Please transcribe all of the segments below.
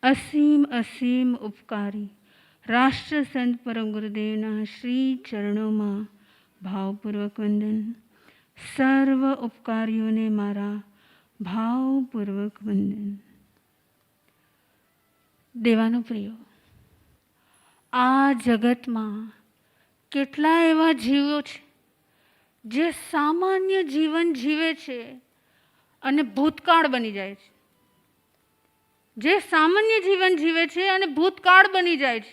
અસીમ અસીમ ઉપકારી રાષ્ટ્રસંત પરમ ગુરુદેવના શ્રી ચરણોમાં ભાવપૂર્વક વંદન. સર્વ ઉપકારીઓને મારા ભાવપૂર્વક વંદન. દેવાનો પ્રિયો, આ જગતમાં કેટલા એવા જીવો છે જે સામાન્ય જીવન જીવે છે અને ભૂતકાળ બની જાય છે. જે સામાન્ય જીવન જીવે છે અને ભૂતકાળ બની જાય છે.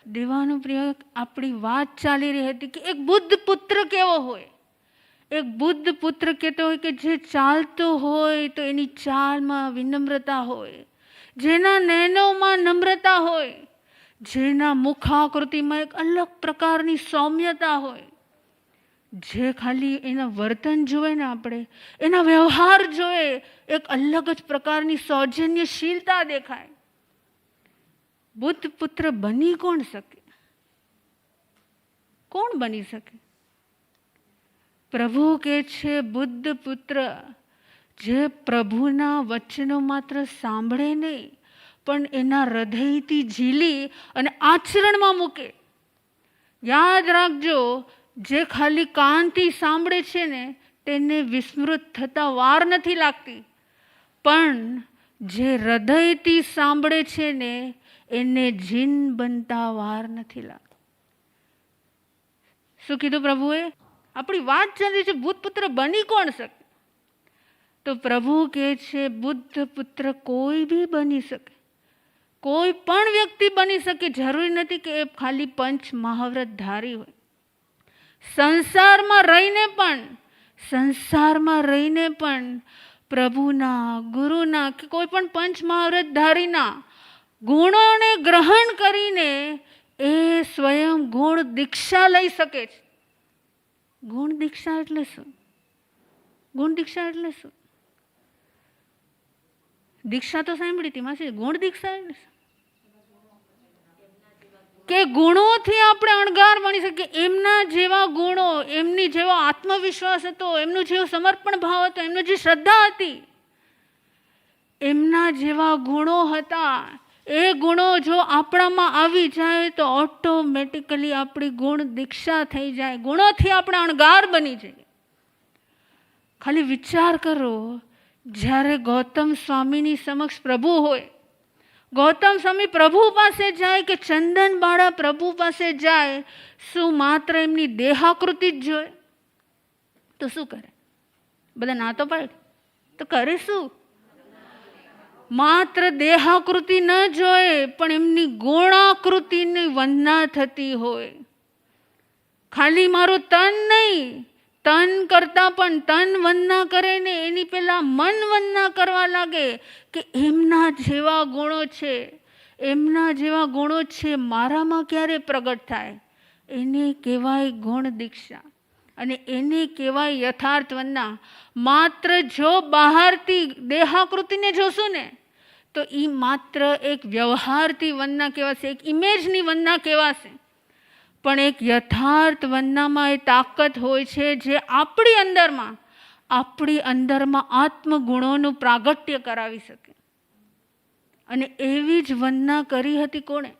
દેવાનો પ્રિય, આપણી વાત ચાલી રહી હતી કે એક બુદ્ધ પુત્ર કેવો હોય. એક બુદ્ધ પુત્ર કહેતો હોય કે જે ચાલતો હોય તો એની ચાલમાં વિનમ્રતા હોય, જેના નયનોમાં નમ્રતા હોય, જેના મુખાકૃતિમાં એક અલગ પ્રકારની સૌમ્યતા હોય, જે ખાલી એના વર્તન જોઈએ ને આપણે, એના વ્યવહાર જોઈએ, એક અલગ જ પ્રકારની સૌજન્યશીલતા દેખાય. બુદ્ધ પુત્ર બની કોણ શકે? કોણ બની શકે? પ્રભુ કહે છે બુદ્ધ પુત્ર જે પ્રભુના વચનો માત્ર સાંભળે નહીં, પણ એના હૃદયથી ઝીલી અને આચરણમાં મૂકે. યાદ રાખજો, જે ખાલી કાનથી સાંભળે છે ને તેને વિસ્મૃત થતા વાર નથી લાગતી, પણ જે હૃદયથી સાંભળે છે ને એને જીન બનતા વાર નથી લાગતી. શું કીધું પ્રભુએ? આપણી વાત ચાલી છે બુદ્ધ પુત્ર બની કોણ શકે? તો પ્રભુ કહે છે બુદ્ધ પુત્ર કોઈ બી બની શકે, કોઈ પણ વ્યક્તિ બની શકે. જરૂરી નથી કે એ ખાલી પંચ મહાવ્રત ધારી હોય. સંસારમાં રહીને પણ પ્રભુના, ગુરુના કે કોઈ પણ પંચ મહાવ્રત ધારીના ગુણોને ગ્રહણ કરીને એ સ્વયં ગુણ દીક્ષા લઈ શકે છે. ગુણ દીક્ષા એટલે શું? ગુણ દીક્ષા એટલે શું? દીક્ષા તો સાંભળી હતી માસી. ગુણ દીક્ષા એટલે શું? કે ગુણોથી આપણે અણગાર બની શકીએ. એમના જેવા ગુણો, એમની જેવો આત્મવિશ્વાસ હતો, એમનું જેવો સમર્પણ ભાવ હતો, એમનું જે શ્રદ્ધા હતી, એમના જેવા ગુણો હતા. એ ગુણો જો આપણામાં આવી જાય તો ઓટોમેટિકલી આપણી ગુણ દીક્ષા થઈ જાય. ગુણોથી આપણે અણગાર બની જઈએ. ખાલી વિચાર કરો, જ્યારે ગૌતમ સ્વામીની સમક્ષ પ્રભુ હોય, ગૌતમ સ્વામી પ્રભુ પાસે જાય કે ચંદન બાળા પ્રભુ પાસે જાય, શું માત્ર એમની દેહાકૃતિ જ જોઈ? તો શું કરે? બધા ના તો પાડે, તો કરે શું? માત્ર દેહાકૃતિ ન જોઈ, પણ એમની ગુણાકૃતિની વંદના થતી હોય. ખાલી મારું તન નહીં, તન કરતા પણ તન વંદના કરે ને એની પહેલા મન વંદના કરવા લાગે કે એમના જેવા ગુણો છે, એમના જેવા ગુણો છે, મારામાં ક્યારે પ્રગટ થાય? એને કહેવાય ગુણ દીક્ષા અને એને કહેવાય યથાર્થ વંદના. માત્ર જો બહારથી દેહાકૃતિને જોશું ને તો એ માત્ર એક વ્યવહારથી વંદના કહેવાશે, એક ઇમેજની વંદના કહેવાશે. પણ એક યથાર્થ વંદનામાં એ તાકાત હોય છે જે આપણી અંદરમાં આત્મગુણોનું પ્રાગટ્ય કરાવી શકે. અને એવી જ વંદના કરી હતી કોણે?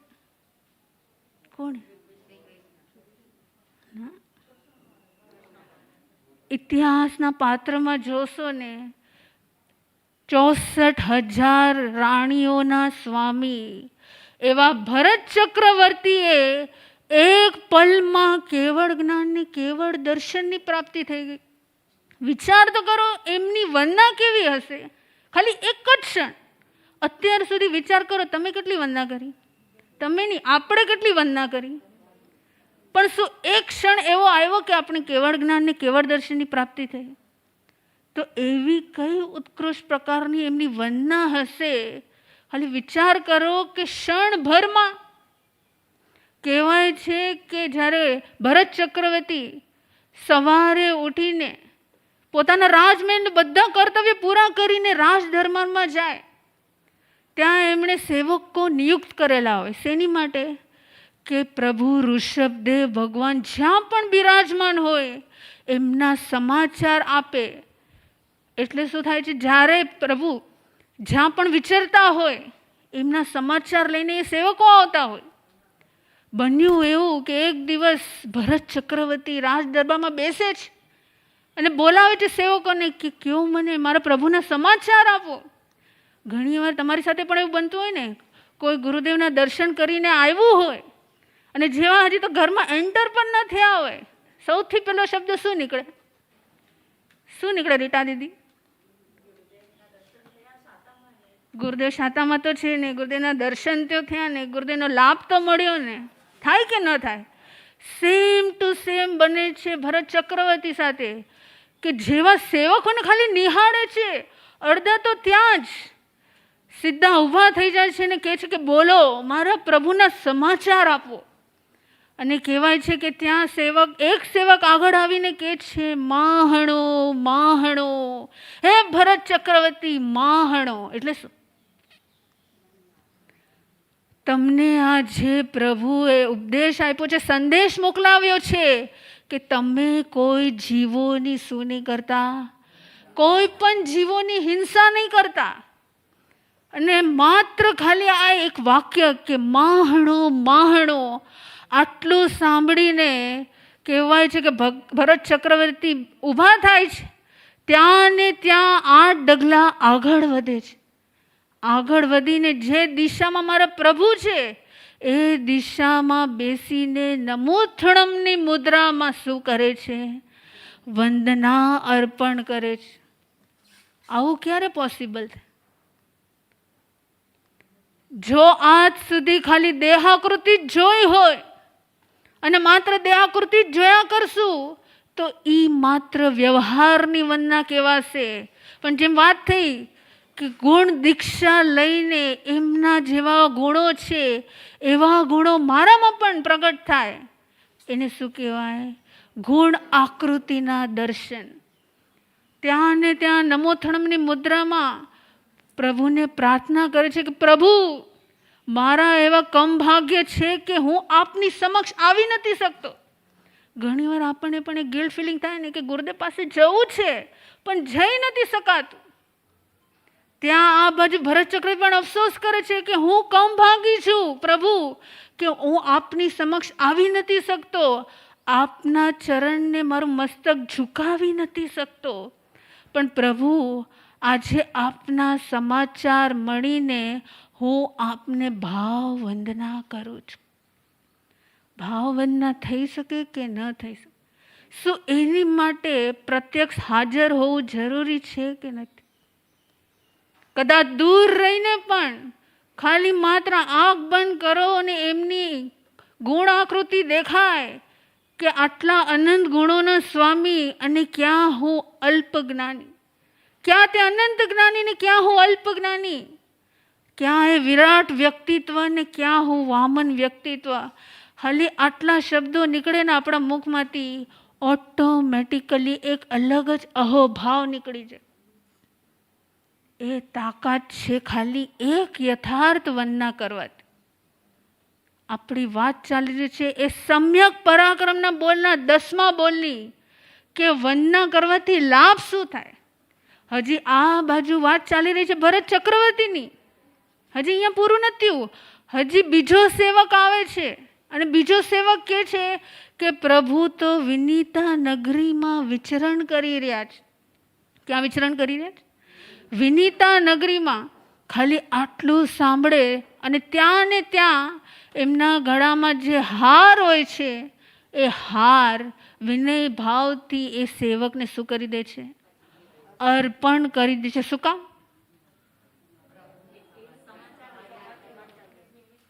ઇતિહાસના પાત્રમાં જોશો ને, 64,000 રાણીઓના સ્વામી એવા ભરત ચક્રવર્તીએ એક પલમાં કેવળ જ્ઞાનની, કેવળ દર્શનની પ્રાપ્તિ થઈ ગઈ. વિચાર તો કરો, એમની વંદના કેવી હશે? ખાલી એક જ ક્ષણ. અત્યાર સુધી વિચાર કરો, તમે કેટલી વંદના કરી? તમે નહીં, આપણે કેટલી વંદના કરી? પણ શું એક ક્ષણ એવો આવ્યો કે આપણે કેવળ જ્ઞાનને, કેવળ દર્શનની પ્રાપ્તિ થઈ? તો એવી કઈ ઉત્કૃષ્ટ પ્રકારની એમની વંદના હશે? ખાલી વિચાર કરો કે ક્ષણભરમાં કહેવાય છે કે જ્યારે ભરત ચક્રવર્તી સવારે ઉઠીને પોતાના રાજમહેલ બધા કર્તવ્ય પૂરા કરીને રાજદરબારમાં જાય, ત્યાં એમણે સેવકો નિયુક્ત કરેલા હોય. શેની માટે? કે પ્રભુ ઋષભદેવ ભગવાન જ્યાં પણ બિરાજમાન હોય એમના સમાચાર આપે. એટલે શું થાય છે? જ્યારે પ્રભુ જ્યાં પણ વિચરતા હોય એમના સમાચાર લઈને એ સેવકો આવતા હોય. બન્યું એવું કે એક દિવસ ભરત ચક્રવર્તી રાજ દરબારમાં બેસે છે અને બોલાવે છે સેવકોને કે કયો મને મારા પ્રભુના સમાચાર આપો. ઘણીવાર તમારી સાથે પણ એવું બનતું હોય ને, કોઈ ગુરુદેવના દર્શન કરીને આવ્યું હોય અને જેવા હજી તો ઘરમાં એન્ટર પણ ન થયા હોય, સૌથી પહેલો શબ્દ શું નીકળે? શું નીકળે રીટા દીદી? ગુરુદેવ શાતામાં તો છે ને, ગુરુદેવના દર્શન તો થયા ને, ગુરુદેવનો લાભ તો મળ્યો ને. થાય કે ન થાય? સેમ ટુ સેમ બને છે ભરત ચક્રવર્તી સાથે, કે જેવા સેવકોને ખાલી નિહાળે છે, અડધા તો ત્યાં જ સીધા ઊભા થઈ જાય છે ને કહે છે કે બોલો, મારા પ્રભુના સમાચાર આપો. અને કહેવાય છે કે ત્યાં એક સેવક આગળ આવીને કહે છે, માહણો માહણો, હે ભરત ચક્રવર્તી માહણો. એટલે શું? તમને આ જે પ્રભુએ ઉપદેશ આપ્યો છે, સંદેશ મોકલાવ્યો છે કે તમે કોઈ જીવોની શું નહીં કરતા, કોઈ પણ જીવોની હિંસા નહીં કરતા. અને માત્ર ખાલી આ એક વાક્ય કે માહણો માહણો, આટલું સાંભળીને કહેવાય છે કે ભરત ચક્રવર્તી ઊભા થાય છે, ત્યાં ને ત્યાં 8 ડગલા આગળ વધે છે. આગળ વધીને જે દિશામાં મારા પ્રભુ છે એ દિશામાં બેસીને નમોથણમની મુદ્રામાં શું કરે છે? વંદના અર્પણ કરે છે. આવું ક્યારે પોસિબલ થાય? જો આજ સુધી ખાલી દેહાકૃતિ જ જોઈ હોય અને માત્ર દેહાકૃતિ જ જોયા કરશું તો એ માત્ર વ્યવહારની વંદના કહેવાશે. પણ જેમ વાત થઈ કે ગુણ દીક્ષા લઈને એમના જેવા ગુણો છે, એવા ગુણો મારામાં પણ પ્રગટ થાય, એને શું કહેવાય? ગુણ આકૃતિના દર્શન. ત્યાં ને ત્યાં નમોથણમની મુદ્રામાં પ્રભુને પ્રાર્થના કરે છે કે પ્રભુ, મારા એવા કમભાગ્ય છે કે હું આપની સમક્ષ આવી નથી શકતો. ઘણીવાર આપણને પણ એક ગિલ્ટ ફિલિંગ થાય ને કે ગુરુદેવ પાસે જવું છે પણ જઈ નથી શકાતું. ત્યાં આ બાજુ ભરત ચક્રવર્તી પણ અફસોસ કરે છે કે હું કમભાગી છું પ્રભુ, કે હું આપની સમક્ષ આવી નથી શકતો, આપના ચરણને મારું મસ્તક ઝુકાવી નથી શકતો. પણ પ્રભુ, આજે આપના સમાચાર મળીને હું આપને ભાવ વંદના કરું છું. ભાવ વંદના થઈ શકે કે ન થઈ શકે? શું એની માટે પ્રત્યક્ષ હાજર હોવું જરૂરી છે કે નથી? કદાચ દૂર રહીને પણ ખાલી માત્ર આંખ બંધ કરો અને એમની ગુણ આકૃતિ દેખાય કે આટલા અનંત ગુણોના સ્વામી અને ક્યાં હું અલ્પ જ્ઞાની, ક્યાં તે અનંત જ્ઞાની ને ક્યાં હું અલ્પ જ્ઞાની, ક્યાં એ વિરાટ વ્યક્તિત્વ ને ક્યાં હું વામન વ્યક્તિત્વ. ખાલી આટલા શબ્દો નીકળે ને આપણા મુખમાંથી, ઓટોમેટિકલી એક અલગ જ અહોભાવ નીકળી જાય. એ તાકાત છે ખાલી એક યથાર્થ વંદના કરવાથી. આપણી વાત ચાલી રહી છે એ સમ્યક પરાક્રમના બોલના 10મા બોલની, કે વંદના કરવાથી લાભ શું થાય. હજી આ બાજુ વાત ચાલી રહી છે ભરત ચક્રવર્તીની, હજી અહીંયા પૂરું નથી. હજી બીજો સેવક આવે છે અને બીજો સેવક કહે છે કે પ્રભુ તો વિનીતા નગરીમાં વિચરણ કરી રહ્યા છે. ક્યાં વિચરણ કરી રહ્યા છે? વિનીતા નગરીમાં. ખાલી આટલું સાંભળે અને ત્યાં ને ત્યાં એમના ગળામાં જે હાર હોય છે એ હાર વિનય ભાવથી એ સેવકને શું કરી દે છે? અર્પણ કરી દે છે. શું કામ?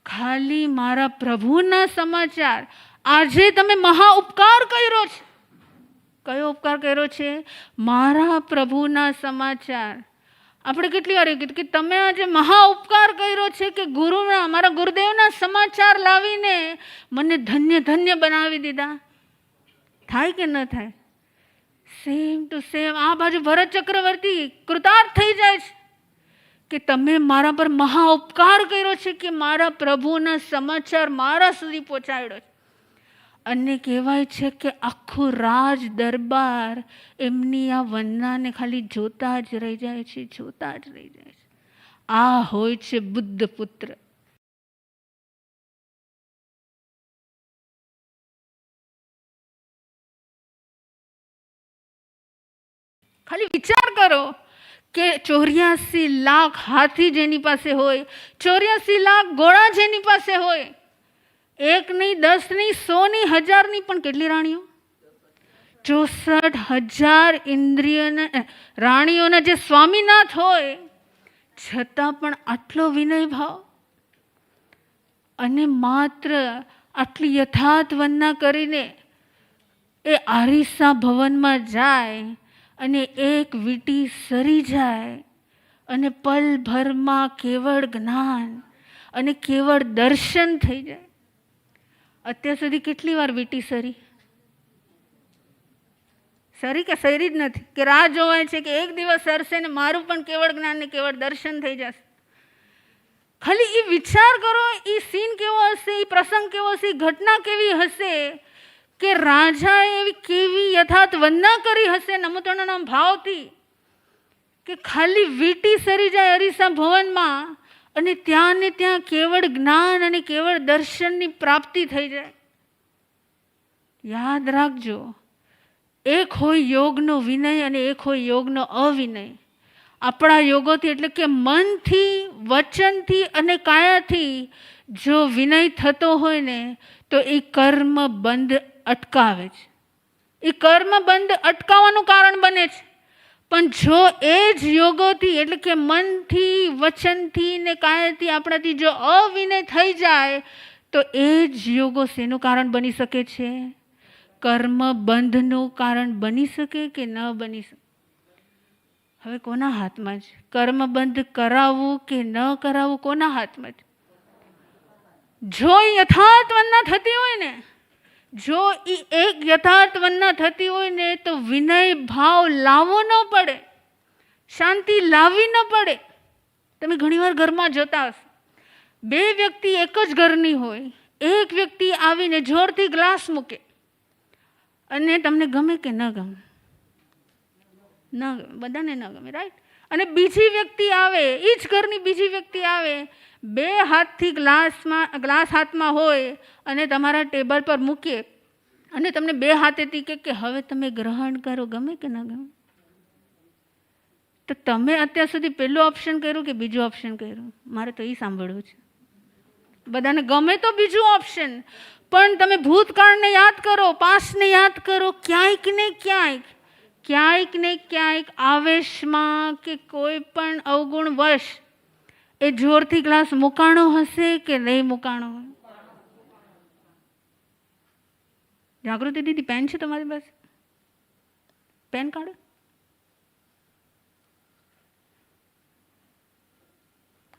ખાલી મારા પ્રભુના સમાચાર. આજે તમે મહા ઉપકાર કર્યો છે. કયો ઉપકાર કર્યો છે? મારા પ્રભુના સમાચાર. આપણે કેટલી વાર કીધું કે તમે આજે મહા ઉપકાર કર્યો છે કે ગુરુના, મારા ગુરુદેવના સમાચાર લાવીને મને ધન્ય ધન્ય બનાવી દીધા. થાય કે ન થાય? સેમ ટુ સેમ આ બાજુ ભરત ચક્રવર્તી કૃતાર્થ થઈ જાય છે કે તમે મારા પર મહા ઉપકાર કર્યો છે કે મારા પ્રભુના સમાચાર મારા સુધી પહોંચાડ્યો છે. અને કહેવાય છે કે આખું રાજ દરબાર એમની આ વંદનાને ખાલી જોતા જ રહી જાય છે, જોતા જ રહી જાય છે. આ હોય છે બુદ્ધ પુત્ર. ખાલી વિચાર કરો કે 84 લાખ હાથી જેની પાસે હોય, 84 લાખ ઘોડા જેની પાસે હોય, એક નહીં, 10 નહીં, 100 નહીં, 1000 નહીં, પણ કેટલી રાણીઓ? 64,000 ઇન્દ્રિયોના રાણીઓના જે સ્વામીનાથ હોય, છતાં પણ આટલો વિનય ભાવ અને માત્ર આટલી યથાર્થ વંદના કરીને એ આરીસા ભવનમાં જાય અને એક વીંટી સરી જાય અને પલભરમાં કેવળ જ્ઞાન અને કેવળ દર્શન થઈ જાય. અત્યાર સુધી કેટલી વાર વીંટી સરી કે સરી જ નથી, કે રાહ જોવાય છે કે એક દિવસ સરશે ને મારું પણ કેવળ જ્ઞાન ને કેવળ દર્શન થઈ જશે. ખાલી એ વિચાર કરો, એ સીન કેવો હશે, એ પ્રસંગ કેવો હશે, ઘટના કેવી હશે કે રાજાએ એવી કેવી યથાર્થ વંદના કરી હશે નમોતણના ભાવથી કે ખાલી વીંટી સરી જાય અરીસા ભવનમાં અને ત્યાં ને ત્યાં કેવળ જ્ઞાન અને કેવળ દર્શનની પ્રાપ્તિ થઈ જાય. યાદ રાખજો, એક હોય યોગનો વિનય અને એક હોય યોગનો અવિનય. આપણા યોગોથી એટલે કે મનથી, વચનથી અને કાયાથી જો વિનય થતો હોય ને તો એ કર્મ બંધ અટકાવે છે, એ કર્મ બંધ અટકાવવાનું કારણ બને છે. પણ જો એ જ યોગોથી એટલે કે મનથી, વચનથી ને કાયાથી આપણાથી જો અવિનય થઈ જાય તો એ જ યોગો શેનું કારણ બની શકે છે? કર્મ બંધનું કારણ બની શકે કે ન બની શકે? હવે કોના હાથમાં છે? કર્મ બંધ કરાવવું કે ન કરાવવું કોના હાથમાં છે? જો યથાર્થ વંદના થતી હોય ને, જો એ એક યથાર્થ વંદના થતી હોય ને તો વિનય ભાવ લાવવો ન પડે, શાંતિ લાવવી ન પડે. તમે ઘણીવાર ઘરમાં જોતા હશો, બે વ્યક્તિ એક જ ઘરની હોય, એક વ્યક્તિ આવીને જોરથી ગ્લાસ મૂકે અને તમને ગમે કે ન ગમે? ન ગમે, બધાને ન ગમે, રાઈટ? અને બીજી વ્યક્તિ આવે, એ જ ઘરની બીજી વ્યક્તિ આવે, બે હાથથી ગ્લાસ હાથમાં હોય અને તમારા ટેબલ પર મૂકીએ અને તમને બે હાથેથી કે હવે તમે ગ્રહણ કરો, ગમે કે ન ગમે? તો તમે અત્યાર સુધી પહેલું ઓપ્શન કર્યું કે બીજું ઓપ્શન કર્યું? મારે તો એ સાંભળવું છે. બધાને ગમે તો બીજું ઓપ્શન, પણ તમે ભૂતકાળને યાદ કરો, પાસ્ટને યાદ કરો, ક્યાંક ને ક્યાંક આવેશમાં કે કોઈ પણ અવગુણ વશ એ જોરથી ગ્લાસ મુકાણો હશે કે નહીં મુકાણો હોય? જાગૃતિ દીદી, પેન છે તમારી પાસે? પેન કાઢો.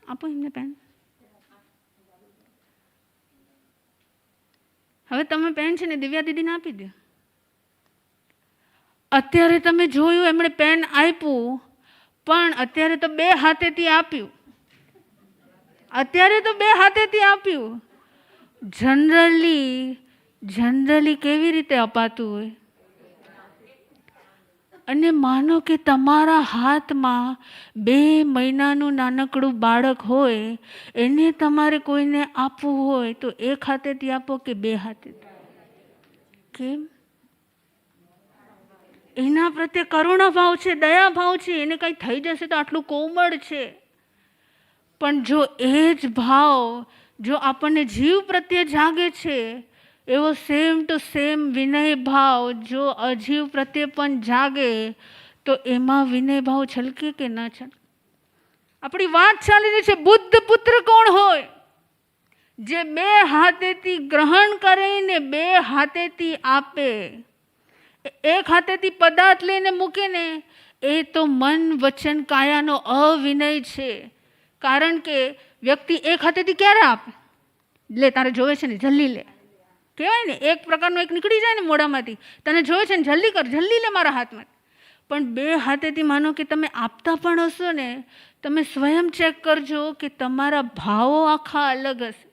આપો એમને પેન. હવે તમે પેન છે ને દિવ્યા દીદીને આપી દો. અત્યારે તમે જોયું એમણે પેન આપ્યું, પણ અત્યારે તો બે હાથેથી આપ્યું. જનરલી કેવી રીતે અપાતું હોય? અને માનો કે તમારા હાથમાં 2 મહિનાનું નાનકડું બાળક હોય, એને તમારે કોઈને આપવું હોય તો એક હાથેથી આપો કે બે હાથેથી? કેમ? એના પ્રત્યે કરુણા ભાવ છે, દયા ભાવ છે, એને કંઈ થઈ જશે તો આટલું કોમળ છે. પણ જો એ જ ભાવ જો આપણને જીવ પ્રત્યે જાગે છે, એવો સેમ ટુ સેમ વિનય ભાવ જો અજીવ પ્રત્યે પણ જાગે તો એમાં વિનય ભાવ છલકે કે ન છલકે? આપણી વાત ચાલી રહી છે બુદ્ધ પુત્ર કોણ હોય? જે 2 હાથેથી ગ્રહણ કરે ને 2 હાથેથી આપે. એક હાથેથી પદાર્થ લઈને મૂકે ને એ તો મન, વચન, કાયાનો અવિનય છે. કારણ કે વ્યક્તિ એક હાથેથી ક્યારે આપે? લે, તારે જોવે છે ને જલ્દી લે, કહેવાય ને, એક પ્રકારનો એક નીકળી જાય ને મોઢામાંથી, તને જોવે છે ને જલ્દી કર, જલ્દી લે મારા હાથમાં. પણ 2 હાથેથી માનો કે તમે આપતા પણ હશો ને, તમે સ્વયં ચેક કરજો કે તમારા ભાવો આખા અલગ હશે.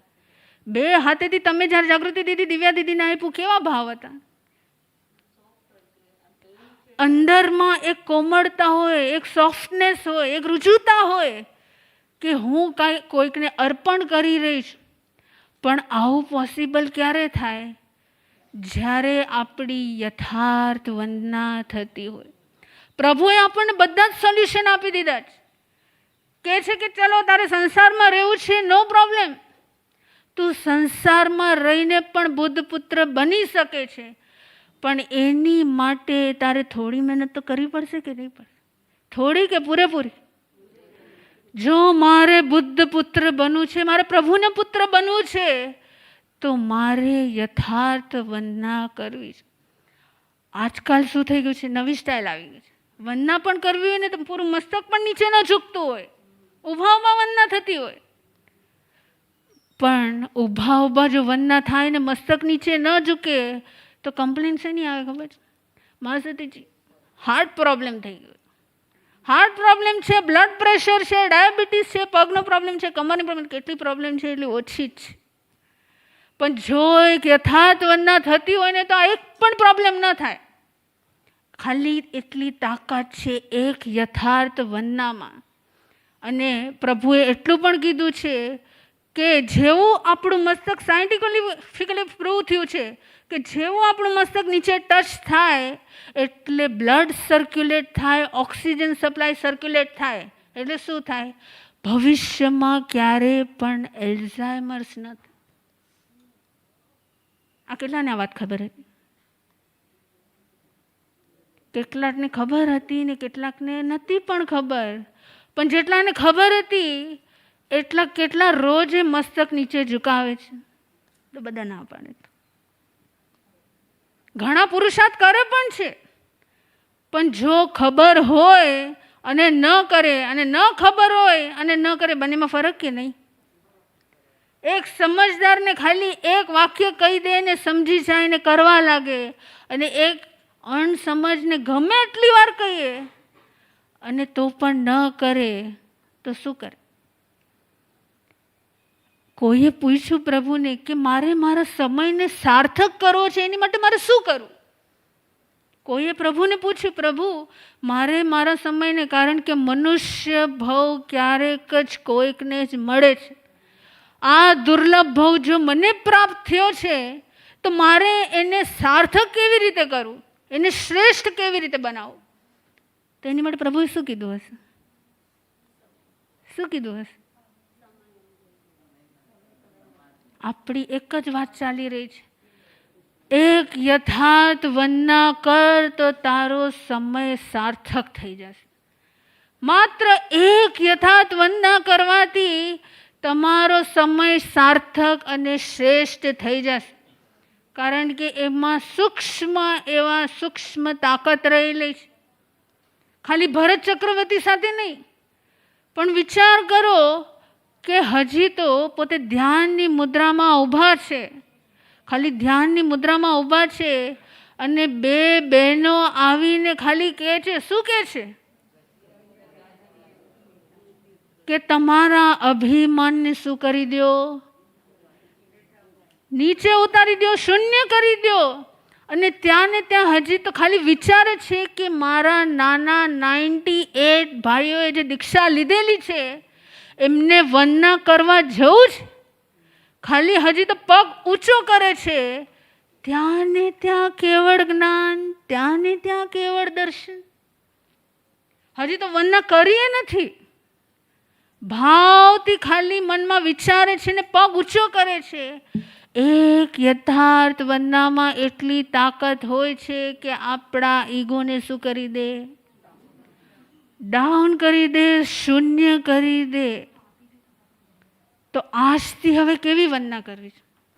2 હાથેથી તમે જ્યારે જાગૃતિ દીદી, દિવ્યા દીદીને આપ્યું, કેવા ભાવ હતા? અંદરમાં એક કોમળતા હોય, એક સોફ્ટનેસ હોય, એક રુજુતા હોય કે હું કાંઈ કોઈકને અર્પણ કરી રહી છું, પણ આવું પોસિબલ ક્યારે થાય? જ્યારે આપણી યથાર્થ વંદના થતી હોય. પ્રભુએ આપણને બધા જ સોલ્યુશન આપી દીધા છે. કહે છે કે ચલો તારે સંસારમાં રહેવું છે, નો પ્રોબ્લેમ. તું સંસારમાં રહીને પણ બુદ્ધ પુત્ર બની શકે છે, પણ એની માટે તારે થોડી મહેનત તો કરવી પડશે કે નહીં પડશે? થોડી કે પૂરેપૂરી? જો મારે બુદ્ધ પુત્ર બનવું છે, મારે પ્રભુને પુત્ર બનવું છે, તો મારે યથાર્થ વંદના કરવી છે. આજકાલ શું થઈ ગયું છે? નવી સ્ટાઇલ આવી ગઈ છે. વંદના પણ કરવી હોય ને તો પૂરું મસ્તક પણ નીચે ન ઝૂકતું હોય, ઊભા ઊભા વંદના થતી હોય. પણ ઊભા ઊભા જો વંદના થાય ને મસ્તક નીચે ન ઝૂકે તો કમ્પ્લેન છે નહીં આવે ખબર છે? મારા સતીજી હાર્ટ પ્રોબ્લેમ થઈ ગયો, હાર્ટ પ્રોબ્લેમ છે, બ્લડ પ્રેશર છે, ડાયાબિટીસ છે, પગનો પ્રોબ્લેમ છે, કમરની પ્રોબ્લેમ, કેટલી પ્રોબ્લેમ છે એટલી ઓછી જ છે. પણ જો એક યથાર્થ વંદના થતી હોય ને તો આ એક પણ પ્રોબ્લેમ ન થાય. ખાલી એટલી તાકાત છે એક યથાર્થ વંદનામાં. અને પ્રભુએ એટલું પણ કીધું છે કે જેવું આપણું મસ્તક સાયન્ટિફિકલી પ્રૂવ થયું છે કે જેવું આપણું મસ્તક નીચે ટચ થાય એટલે બ્લડ સર્ક્યુલેટ થાય, ઓક્સિજન સપ્લાય સર્ક્યુલેટ થાય, એટલે શું થાય? ભવિષ્યમાં ક્યારે પણ એલ્ઝાઇમર્સ ન થાય. આ કેટલાને આ વાત ખબર હતી? કેટલાકને ખબર હતી ને કેટલાકને નથી પણ ખબર. પણ જેટલાને ખબર હતી એટલા કેટલા રોજ એ મસ્તક નીચે ઝુકાવે છે? તો બધા ના પાડે. ઘણા પુરુષાર્થ કરે પણ છે, પણ જો ખબર હોય અને ન કરે, અને ન ખબર હોય અને ન કરે, બંનેમાં ફરક કે નહીં? એક સમજદારને ખાલી એક વાક્ય કહી દે ને સમજી જાય ને કરવા લાગે, અને એક અણસમજને ગમે એટલી વાર કહીએ અને તો પણ ન કરે તો શું કરે? કોઈએ પૂછ્યું પ્રભુને કે મારે મારા સમયને સાર્થક કરવો છે, એની માટે મારે શું કરવું? કોઈએ પ્રભુને પૂછ્યું, પ્રભુ મારે મારા સમયને, કારણ કે મનુષ્ય ભવ ક્યારેક જ કોઈકને જ મળે છે, આ દુર્લભ ભવ જો મને પ્રાપ્ત થયો છે તો મારે એને સાર્થક કેવી રીતે કરવું, એને શ્રેષ્ઠ કેવી રીતે બનાવવું? તો એની માટે પ્રભુએ શું કીધું હશે? શું કીધું હશે? આપણી એક જ વાત ચાલી રહી છે, એક યથાર્થ વંદના કર તો તારો સમય સાર્થક થઈ જશે. માત્ર એક યથાર્થ વંદના કરવાથી તમારો સમય સાર્થક અને શ્રેષ્ઠ થઈ જશે. કારણ કે એમાં સૂક્ષ્મ તાકાત રહેલી છે. ખાલી ભરત ચક્રવર્તી સાથે નહીં, પણ વિચાર કરો કે હજી તો પોતે ધ્યાનની મુદ્રામાં ઊભા છે, ખાલી ધ્યાનની મુદ્રામાં ઊભા છે, અને બે બહેનો આવીને ખાલી કહે છે, શું કહે છે? કે તમારા અભિમાનને શું કરી દો? નીચે ઉતારી દો, શૂન્ય કરી દો. અને ત્યાં ને ત્યાં હજી તો ખાલી વિચારે છે કે મારા નાના 98 ભાઈઓએ જે દીક્ષા લીધેલી છે એમને વંદના કરવા જવું છે. ખાલી હજી તો પગ ઊંચો કરે છે. ત્યાં ને ત્યાં કેવળ જ્ઞાન, ત્યાં ને ત્યાં કેવળ દર્શન. હજી તો વંદના કરીએ નથી, ભાવથી ખાલી મનમાં વિચારે છે ને પગ ઊંચો કરે છે. એક યથાર્થ વંદનામાં એટલી તાકાત હોય છે કે આપણા ઈગોને શું કરી દે? ડાઉન કરી દે, શૂન્ય કરી દે. તો આજથી હવે કેવી વંદના કરવી છે?